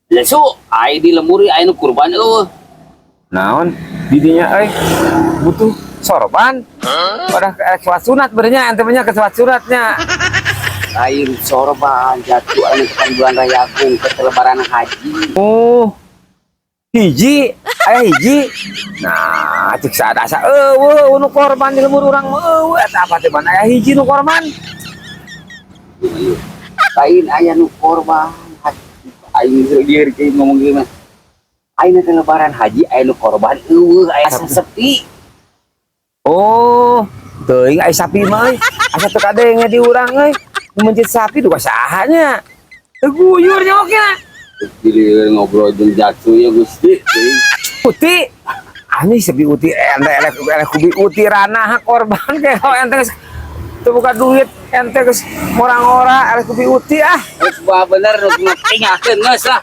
Lesu, ay di lemuri ay nu kurban Naon didinya butuh sorban pada sholat sunat berenya ente punya ke sholat sunatnya. air sorban jatuh anu tekan bulan raya agung ke lebaran haji. Oh hiji hiji nah cek sadasa nu korban di lemur urang mah eta apa teh ban aya hiji nu korban Lain aya nu korban aing geur ke ngomong ieu mah. Aing teh lebaran haji aya nu korban aya sepi. oh teuing aya sapi mah asa teu kadenge di urang mencit sapi tuh kasahanya teguyurnya oke Jadi ngobrol jeung jatuh ya Gusti. uti aneh sepi uti ente elek kubi uti ranah korban kayak ente geus teu buka duit ente geus morang-ora elek kubi uti Geus bener nu ngatingakeun geus lah.